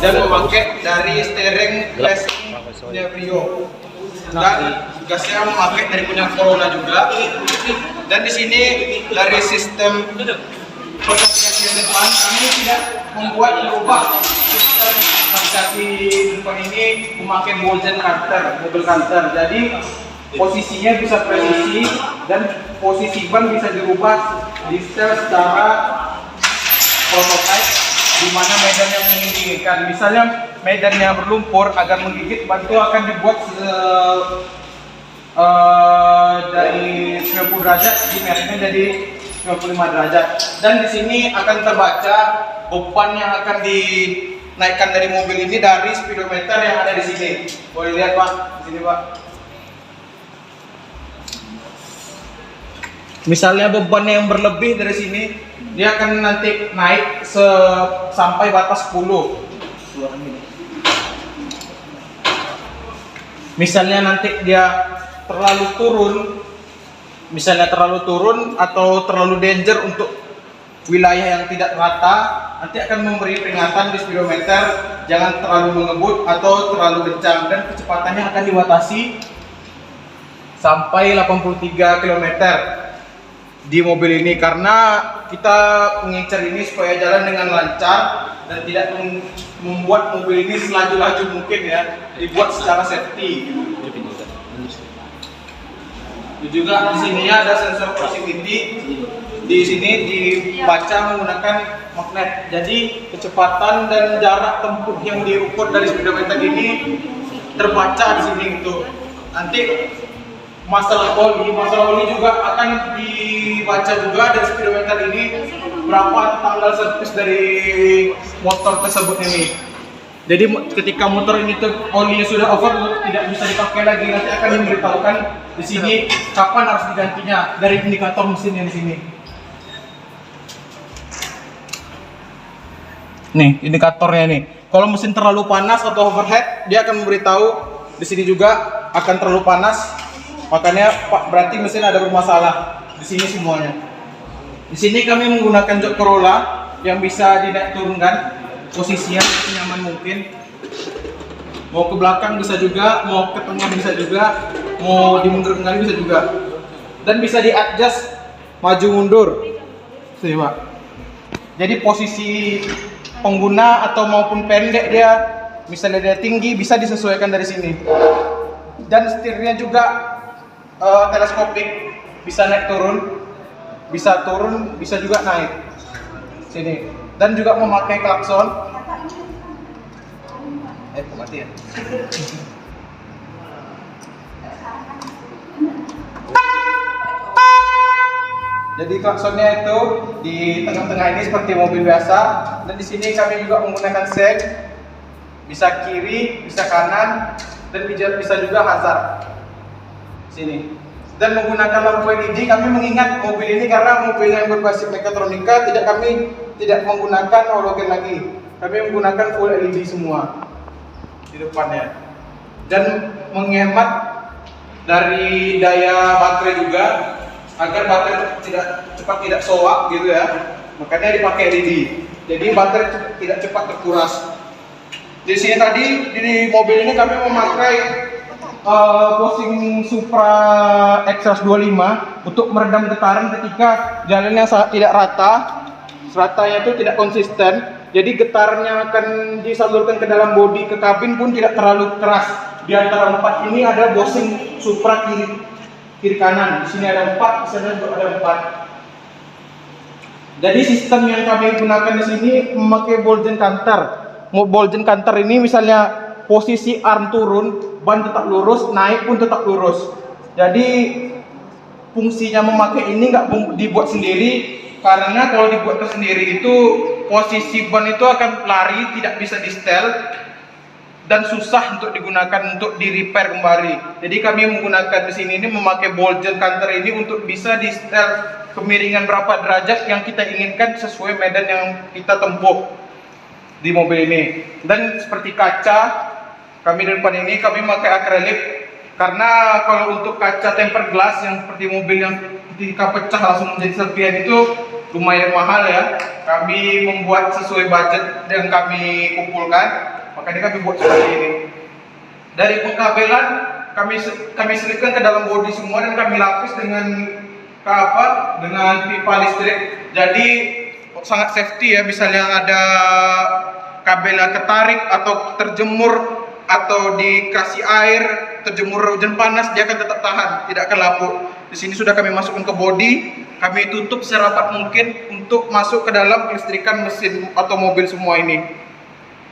dan memakai dari steering racingnya Brio. Dan gasnya memakai dari punya Corolla juga. Dan di sini dari sistem stabilisasi depan kami tidak membuat berubah sistem stabilisasi depan ini memakai Bolden Canter, mobil Canter. Jadi posisinya bisa presisi dan posisi ban bisa dirubah di setel secara prototype di mana medan yang menginginkan. Misalnya medannya berlumpur agar menggigit ban itu akan dibuat dari 90 derajat di mereknya jadi 95 derajat. Dan di sini akan terbaca beban yang akan dinaikkan dari mobil ini dari speedometer yang ada di sini. Boleh lihat Pak, di sini Pak. Misalnya bebannya yang berlebih dari sini, dia akan nanti naik sampai batas 10. Misalnya nanti dia terlalu turun atau terlalu danger untuk wilayah yang tidak rata, nanti akan memberi peringatan di speedometer jangan terlalu mengebut atau terlalu kencang, dan kecepatannya akan dibatasi sampai 83 km di mobil ini, karena kita mengincar ini supaya jalan dengan lancar dan tidak membuat mobil ini selaju-laju mungkin ya, dibuat secara safety. Juga di sini ada sensor proximity. Di sini dibaca menggunakan magnet. Jadi kecepatan dan jarak tempuh yang diukur dari speedometer ini terbaca di sini untuk nanti masalah oli juga akan dibaca juga dari speedometer ini berapa tanggal servis dari motor tersebut ini. Jadi ketika motor ini olinya sudah overload tidak bisa dipakai lagi, nanti akan diberitahukan di sini kapan harus digantinya dari indikator mesin yang di sini. Nih indikatornya nih. Kalau mesin terlalu panas atau overheat, dia akan memberitahu di sini juga akan terlalu panas. Makanya Pak, berarti mesin ada bermasalah di sini semuanya. Di sini kami menggunakan jok Corolla yang bisa dinaik turunkan posisinya senyaman mungkin. Mau ke belakang bisa juga, mau ke tengah bisa juga, mau dimundur kembali bisa juga. Dan bisa di-adjust maju mundur. Sini Pak. Jadi posisi pengguna atau maupun pendek dia, misalnya dia tinggi bisa disesuaikan dari sini. Dan setirnya juga teleskopik, bisa naik turun, bisa juga naik sini, dan juga memakai klakson. Mati ya. Jadi klaksonnya itu di tengah-tengah ini seperti mobil biasa, dan di sini kami juga menggunakan sen, bisa kiri, bisa kanan, dan bisa juga hazard. Sini. Dan menggunakan lampu LED, kami mengingat mobil ini karena mobil yang berbasis mekatronika kami tidak menggunakan halogen lagi. Kami menggunakan full LED semua di depannya. Dan menghemat dari daya baterai juga agar baterai tidak soak gitu ya. Makanya dipakai LED. Jadi baterai tidak cepat terkuras. Di sini tadi di mobil ini kami memakai Posing Supra X125 untuk meredam getaran ketika jalannya tidak rata, ratanya itu tidak konsisten. Jadi getaran yang akan disalurkan ke dalam bodi ke kabin pun tidak terlalu keras. Di antara empat ini ada Posing Supra kiri kanan. Di sini ada 4, di sana juga ada 4. Jadi sistem yang kami gunakan di sini memakai Bolden Canter. Bolden Canter ini misalnya posisi arm turun, ban tetap lurus, naik pun tetap lurus. Jadi fungsinya memakai ini nggak dibuat sendiri, karena kalau dibuat sendiri itu posisi ban itu akan lari, tidak bisa di setel dan susah untuk digunakan untuk di repair kembali. Jadi kami menggunakan di sini ini memakai Bolden Canter ini untuk bisa di setel kemiringan berapa derajat yang kita inginkan sesuai medan yang kita tempuh di mobil ini. Dan seperti kaca kami di depan ini kami pakai akrilik, karena kalau untuk kaca tempered glass yang seperti mobil yang ketika pecah langsung menjadi serpihan itu lumayan mahal ya. Kami membuat sesuai budget yang kami kumpulkan. makanya kami buat seperti ini. Dari pengkabelan kami selipkan ke dalam bodi semua dan kami lapis dengan dengan pipa listrik. Jadi sangat safety ya, misalnya ada kabel yang ketarik atau terjemur atau dikasih air, terjemur hujan panas, dia akan tetap tahan, tidak akan lapuk. Di sini sudah kami masukkan ke bodi, kami tutup serapat mungkin untuk masuk ke dalam kelistrikan mesin atau mobil semua ini.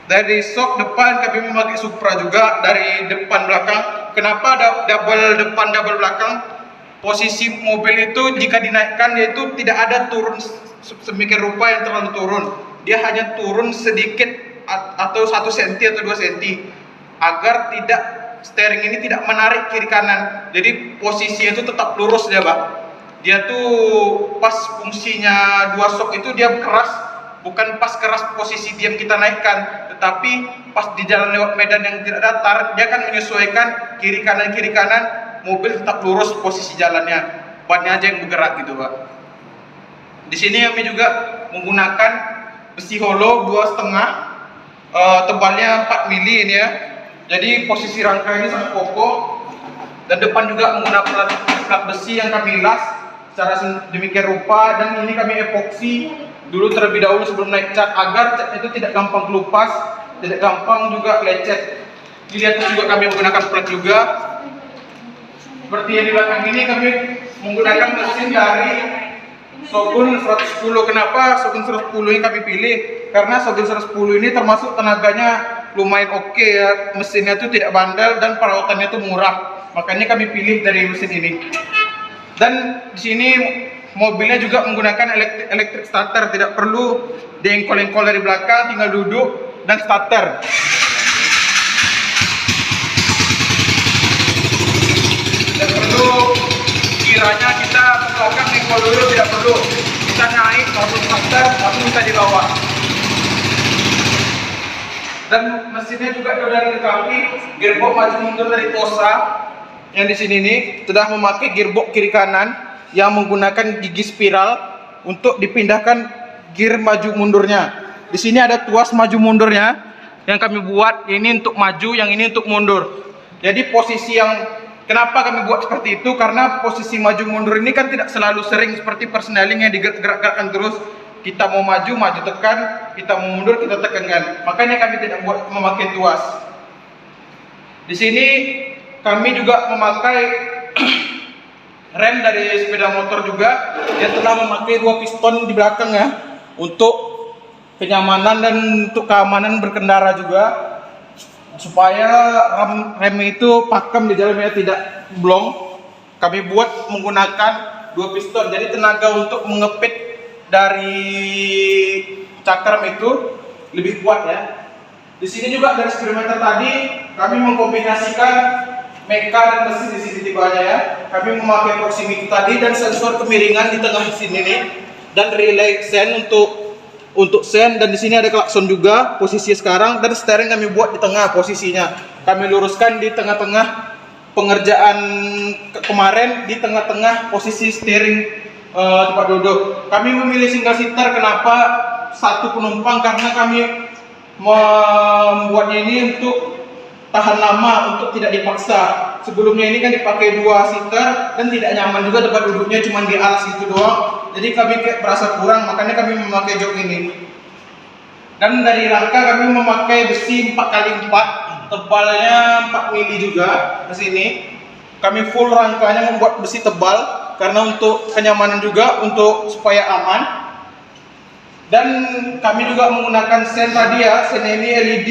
Dari sok depan kami memakai Supra juga, dari depan belakang. Kenapa double depan double belakang? Posisi mobil itu jika dinaikkan dia itu tidak ada turun semikian rupa yang terlalu turun. Dia hanya turun sedikit atau 1 cm atau 2 cm agar tidak steering ini tidak menarik kiri kanan. Jadi posisinya itu tetap lurus dia, Pak. Dia tuh pas fungsinya 2 sok itu dia keras, bukan pas keras posisi diam kita naikkan, tetapi pas di jalan lewat medan yang tidak datar, dia akan menyesuaikan kiri kanan, mobil tetap lurus posisi jalannya, bannya aja yang bergerak gitu, Pak. Di sini kami juga menggunakan besi hollow 2,5, tebalnya 4 mili ini ya. Jadi posisi rangka ini sangat kokoh, dan depan juga menggunakan plat besi yang kami las secara demikian rupa, dan ini kami epoksi dulu terlebih dahulu sebelum naik cat agar cat itu tidak gampang kelupas, tidak gampang juga lecet. Di atas juga kami menggunakan plat juga. Seperti yang di belakang ini kami menggunakan mesin dari Shogun 110. Kenapa Shogun 110 ini kami pilih? Karena Shogun 110 ini termasuk tenaganya lumayan oke ya, mesinnya itu tidak bandel dan perawatannya itu murah. Makanya kami pilih dari mesin ini. Dan di sini mobilnya juga menggunakan electric starter, tidak perlu diengkol-engkol dari belakang, tinggal duduk dan starter. Tidak perlu kiranya kita ke belakang engkol dulu, tidak perlu. Kita naik langsung starter, langsung bisa dibawa. Dan mesinnya juga sudah dilengkapi gearbox maju mundur dari Tosa. Yang di sini nih sudah memakai gearbox kiri kanan yang menggunakan gigi spiral untuk dipindahkan gear maju mundurnya. Di sini ada tuas maju mundurnya yang kami buat, ini untuk maju, yang ini untuk mundur. Jadi posisi yang kenapa kami buat seperti itu, karena posisi maju mundur ini kan tidak selalu sering seperti persneling yang digerak-gerakkan terus. Kita mau maju tekan, kita mau mundur kita tekankan. Makanya kami tidak buat memakai tuas. Di sini kami juga memakai rem dari sepeda motor juga, dia telah memakai 2 piston di belakang ya, untuk kenyamanan dan untuk keamanan berkendara juga, supaya rem itu pakem di jalannya tidak blong. Kami buat menggunakan 2 piston, jadi tenaga untuk mengepit dari cakram itu lebih kuat ya. Di sini juga dari speedometer tadi kami mengkombinasikan meka dan mesin di sini tibanya ya. Kami memakai proximity tadi dan sensor kemiringan di tengah sini nih, dan relay sen untuk sen, dan di sini ada klakson juga posisi sekarang, dan steering kami buat di tengah posisinya. Kami luruskan di tengah-tengah pengerjaan kemarin, di tengah-tengah posisi steering tempat duduk. Kami memilih single seater. Kenapa 1 penumpang? Karena kami membuatnya ini untuk tahan lama, untuk tidak dipaksa. Sebelumnya ini kan dipakai 2 seater dan tidak nyaman juga, tempat duduknya cuma di alas itu doang. Jadi kami kayak berasa kurang, makanya kami memakai jok ini. Dan dari rangka kami memakai besi 4x4, tebalnya 4 mili juga di sini. Kami full rangkanya membuat besi tebal karena untuk kenyamanan juga, untuk supaya aman. Dan kami juga menggunakan sen tadi ya, sen ini LED,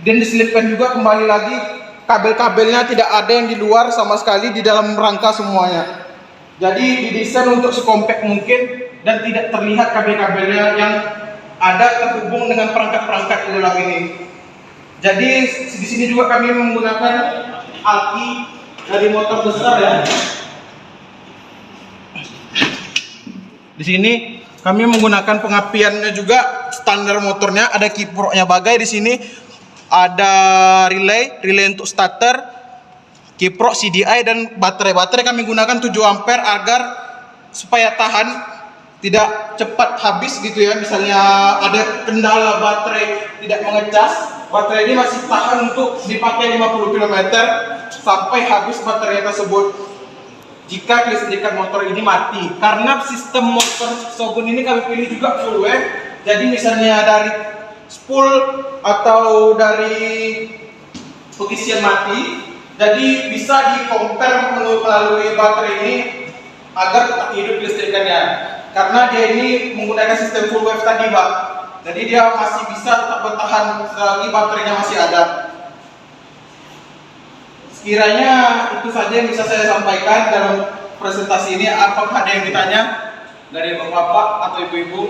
dan diselipkan juga kembali lagi kabel-kabelnya, tidak ada yang di luar sama sekali, di dalam rangka semuanya. Jadi didesain untuk sekompak mungkin dan tidak terlihat kabel-kabelnya yang ada terhubung dengan perangkat-perangkat di dalam ini. Jadi di sini juga kami menggunakan aki dari motor besar ya. Di sini kami menggunakan pengapiannya juga standar motornya, ada kiproknya bagai di sini, ada relay untuk starter, kiprok CDI, dan baterai kami gunakan 7 ampere agar supaya tahan, tidak cepat habis gitu ya. Misalnya ada kendala baterai tidak mengecas, baterai ini masih tahan untuk dipakai 50 km sampai habis baterai tersebut. Jika kelistrikan motor ini mati, karena sistem motor Shogun ini kami pilih juga full wave. Jadi misalnya dari spool atau dari pengisian mati, jadi bisa di-compare melalui baterai ini agar tetap hidup listrikannya. Karena dia ini menggunakan sistem full wave tadi, Pak. Jadi dia masih bisa tetap bertahan selagi baterainya masih ada. Sekiranya itu saja yang bisa saya sampaikan dalam presentasi ini. Apakah ada yang ditanya dari bapak-bapak atau ibu-ibu?